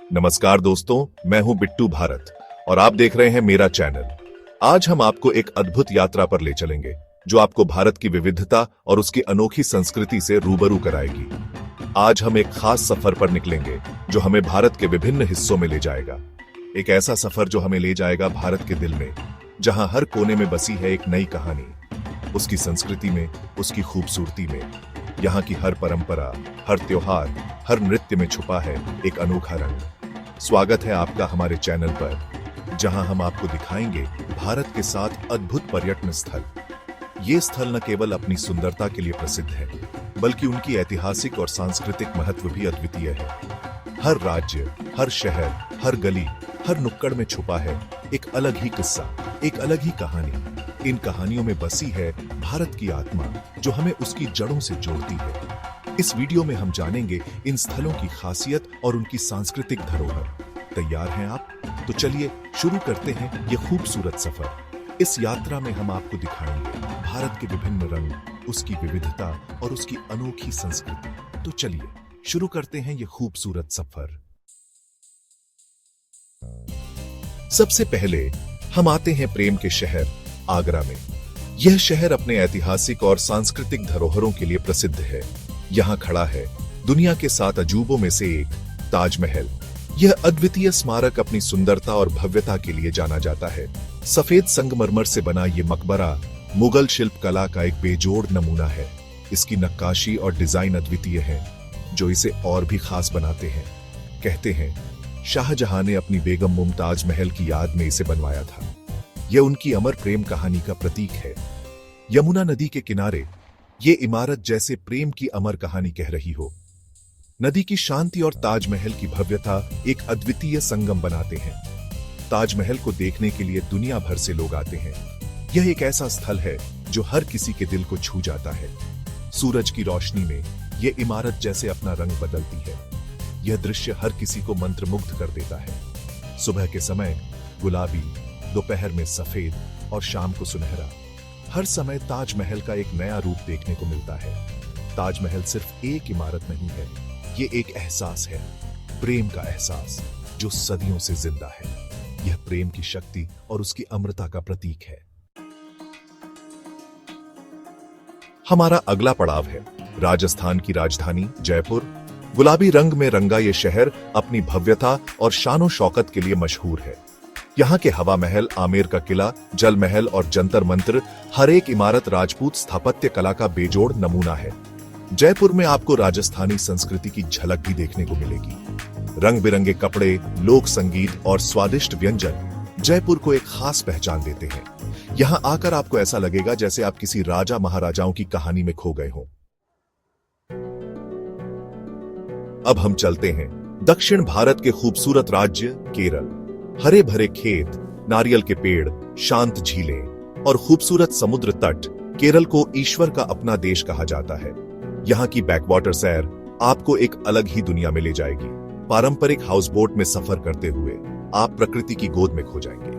नमस्कार दोस्तों, मैं हूं बिट्टू भारत और आप देख रहे हैं मेरा चैनल। आज हम आपको एक अद्भुत यात्रा पर ले चलेंगे जो आपको भारत की विविधता और उसकी अनोखी संस्कृति से रूबरू कराएगी। आज हम एक खास सफर पर निकलेंगे जो हमें भारत के विभिन्न हिस्सों में ले जाएगा। एक ऐसा सफर जो हमें ले जाएगा भारत के दिल में, जहां हर कोने में बसी है एक नई कहानी, उसकी संस्कृति में, उसकी खूबसूरती में। यहाँ की हर परंपरा, हर त्योहार, हर नृत्य में छुपा है एक अनोखा रंग। स्वागत है आपका हमारे चैनल पर, जहां हम आपको दिखाएंगे भारत के 7 अद्भुत पर्यटन स्थल। ये स्थल न केवल अपनी सुंदरता के लिए प्रसिद्ध है, बल्कि उनकी ऐतिहासिक और सांस्कृतिक महत्व भी अद्वितीय है। हर राज्य, हर शहर, हर गली, हर नुक्कड़ में छुपा है एक अलग ही किस्सा, एक अलग ही कहानी। इन कहानियों में बसी है भारत की आत्मा, जो हमें उसकी जड़ों से जोड़ती है। इस वीडियो में हम जानेंगे इन स्थलों की खासियत और उनकी सांस्कृतिक धरोहर। तैयार हैं आप? तो चलिए शुरू करते हैं ये खूबसूरत सफर। इस यात्रा में हम आपको दिखाएंगे भारत के विभिन्न रंग, उसकी विविधता और उसकी अनोखी संस्कृति। तो चलिए शुरू करते हैं ये खूबसूरत सफर। सबसे पहले हम आते हैं प्रेम के शहर आगरा में। यह शहर अपने ऐतिहासिक और सांस्कृतिक धरोहरों के लिए प्रसिद्ध है। यहाँ खड़ा है दुनिया के 7 अजूबों में से एक, ताजमहल। यह अद्वितीय स्मारक अपनी सुंदरता और भव्यता के लिए जाना जाता है। सफेद संगमरमर से बना ये मकबरा मुगल शिल्प कला का एक बेजोड़ नमूना है। इसकी नक्काशी और डिजाइन अद्वितीय है, जो इसे और भी खास बनाते हैं। कहते हैं शाहजहां ने अपनी बेगम मुमताज महल की याद में इसे बनवाया था। यह उनकी अमर प्रेम कहानी का प्रतीक है। यमुना नदी के किनारे ये इमारत जैसे प्रेम की अमर कहानी कह रही हो। नदी की शांति और ताजमहल की भव्यता एक अद्वितीय संगम बनाते हैं। ताजमहल को देखने के लिए दुनिया भर से लोग आते हैं। यह एक ऐसा स्थल है जो हर किसी के दिल को छू जाता है। सूरज की रोशनी में यह इमारत जैसे अपना रंग बदलती है। यह दृश्य हर किसी को मंत्रमुग्ध कर देता है। सुबह के समय गुलाबी, दोपहर में सफेद और शाम को सुनहरा। हर समय ताजमहल का एक नया रूप देखने को मिलता है। ताजमहल सिर्फ एक इमारत नहीं है, ये एक एहसास है, प्रेम का एहसास जो सदियों से जिंदा है। यह प्रेम की शक्ति और उसकी अमरता का प्रतीक है। हमारा अगला पड़ाव है राजस्थान की राजधानी जयपुर। गुलाबी रंग में रंगा ये शहर अपनी भव्यता और शानो शौकत के लिए मशहूर है। यहाँ के हवा महल, आमेर का किला, जल महल और जंतर मंतर, हर एक इमारत राजपूत स्थापत्य कला का बेजोड़ नमूना है। जयपुर में आपको राजस्थानी संस्कृति की झलक भी देखने को मिलेगी। रंग बिरंगे कपड़े, लोक संगीत और स्वादिष्ट व्यंजन जयपुर को एक खास पहचान देते हैं। यहाँ आकर आपको ऐसा लगेगा जैसे आप किसी राजा महाराजाओं की कहानी में खो गए हों। अब हम चलते हैं दक्षिण भारत के खूबसूरत राज्य केरल। हरे भरे खेत, नारियल के पेड़, शांत झीलें और खूबसूरत समुद्र तट केरल को ईश्वर का अपना देश कहा जाता है। यहाँ की बैकवाटर सैर आपको एक अलग ही दुनिया में ले जाएगी। पारंपरिक हाउस बोट में सफर करते हुए आप प्रकृति की गोद में खो जाएंगे।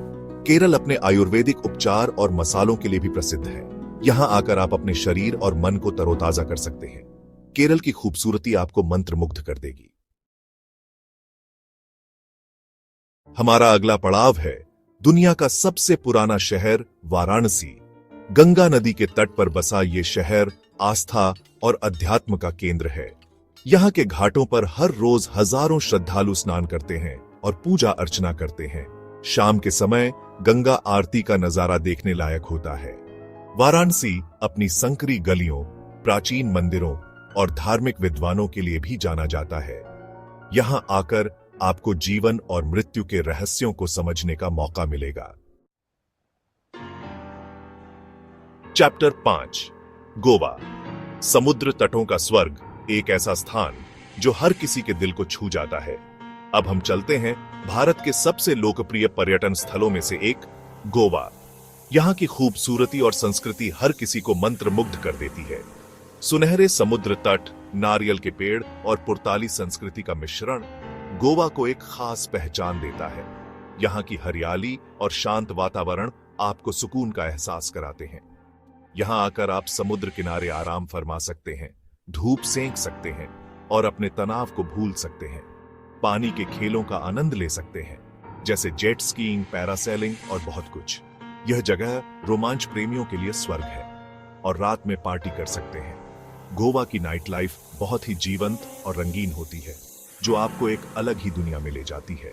केरल अपने आयुर्वेदिक उपचार और मसालों के लिए भी प्रसिद्ध है। यहाँ आकर आप अपने शरीर और मन को तरोताजा कर सकते हैं। केरल की खूबसूरती आपको मंत्रमुग्ध कर देगी। हमारा अगला पड़ाव है दुनिया का सबसे पुराना शहर वाराणसी। गंगा नदी के तट पर बसा ये शहर आस्था और अध्यात्म का केंद्र है। यहाँ के घाटों पर हर रोज हजारों श्रद्धालु स्नान करते हैं और पूजा अर्चना करते हैं। शाम के समय गंगा आरती का नजारा देखने लायक होता है। वाराणसी अपनी संकरी गलियों, प्राचीन मंदिरों और धार्मिक विद्वानों के लिए भी जाना जाता है। यहाँ आकर आपको जीवन और मृत्यु के रहस्यों को समझने का मौका मिलेगा। चैप्टर 5, गोवा। समुद्र तटों का स्वर्ग, एक ऐसा स्थान जो हर किसी के दिल को छू जाता है। अब हम चलते हैं भारत के सबसे लोकप्रिय पर्यटन स्थलों में से एक, गोवा। यहाँ की खूबसूरती और संस्कृति हर किसी को मंत्रमुग्ध कर देती है। सुनहरे समुद्र तट, नारियल के पेड़ और पुर्ताली संस्कृति का मिश्रण गोवा को एक खास पहचान देता है। यहाँ की हरियाली और शांत वातावरण आपको सुकून का एहसास कराते हैं। यहाँ आकर आप समुद्र किनारे आराम फरमा सकते हैं, धूप सेंक सकते हैं और अपने तनाव को भूल सकते हैं। पानी के खेलों का आनंद ले सकते हैं, जैसे जेट स्कीइंग, पैरासेलिंग और बहुत कुछ। यह जगह रोमांच प्रेमियों के लिए स्वर्ग है और रात में पार्टी कर सकते हैं। गोवा की नाइट लाइफ बहुत ही जीवंत और रंगीन होती है, जो आपको एक अलग ही दुनिया में ले जाती है।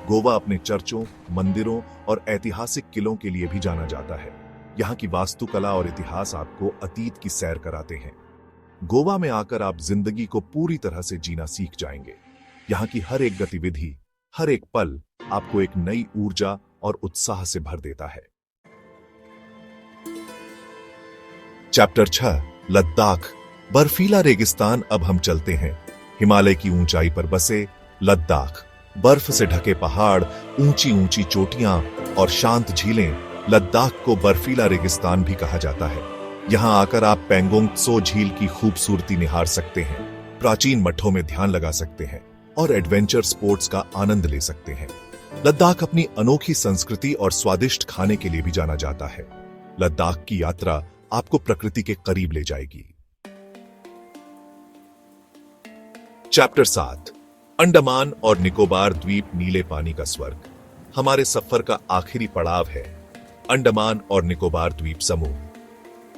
गोवा अपने चर्चों, मंदिरों और ऐतिहासिक किलों के लिए भी जाना जाता है। यहाँ की वास्तुकला और इतिहास आपको अतीत की सैर कराते हैं। गोवा में आकर आप जिंदगी को पूरी तरह से जीना सीख जाएंगे। यहाँ की हर एक गतिविधि, हर एक पल आपको एक नई ऊर्जा और उत्साह से भर देता है। चैप्टर 6, लद्दाख, बर्फीला रेगिस्तान। अब हम चलते हैं हिमालय की ऊंचाई पर बसे लद्दाख। बर्फ से ढके पहाड़, ऊंची ऊंची चोटियां और शांत झीलें। लद्दाख को बर्फीला रेगिस्तान भी कहा जाता है। यहां आकर आप पेंगोंग त्सो झील की खूबसूरती निहार सकते हैं, प्राचीन मठों में ध्यान लगा सकते हैं और एडवेंचर स्पोर्ट्स का आनंद ले सकते हैं। लद्दाख अपनी अनोखी संस्कृति और स्वादिष्ट खाने के लिए भी जाना जाता है। लद्दाख की यात्रा आपको प्रकृति के करीब ले जाएगी। चैप्टर 7, अंडमान और निकोबार द्वीप, नीले पानी का स्वर्ग। हमारे सफर का आखिरी पड़ाव है अंडमान और निकोबार द्वीप समूह।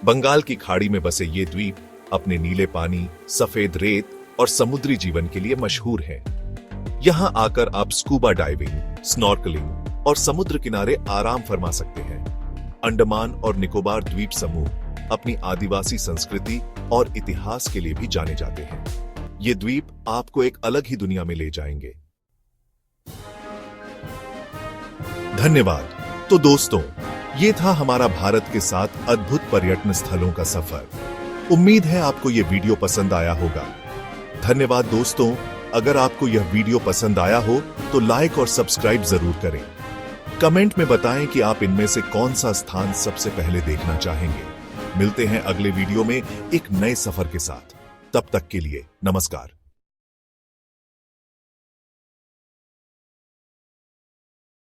बंगाल की खाड़ी में बसे ये द्वीप अपने नीले पानी, सफेद रेत और समुद्री जीवन के लिए मशहूर हैं। यहां आकर आप स्कूबा डाइविंग, स्नॉर्कलिंग और समुद्र किनारे आराम फरमा सकते हैं। अंडमान और निकोबार द्वीप समूह अपनी आदिवासी संस्कृति और इतिहास के लिए भी जाने जाते हैं। ये द्वीप आपको एक अलग ही दुनिया में ले जाएंगे। धन्यवाद। तो दोस्तों, ये था हमारा भारत के 7 अद्भुत पर्यटन स्थलों का सफर। उम्मीद है आपको यह वीडियो पसंद आया होगा। धन्यवाद दोस्तों। अगर आपको यह वीडियो पसंद आया हो तो लाइक और सब्सक्राइब जरूर करें। कमेंट में बताएं कि आप इनमें से कौन सा स्थान सबसे पहले देखना चाहेंगे। मिलते हैं अगले वीडियो में एक नए सफर के साथ। तब तक के लिए नमस्कार।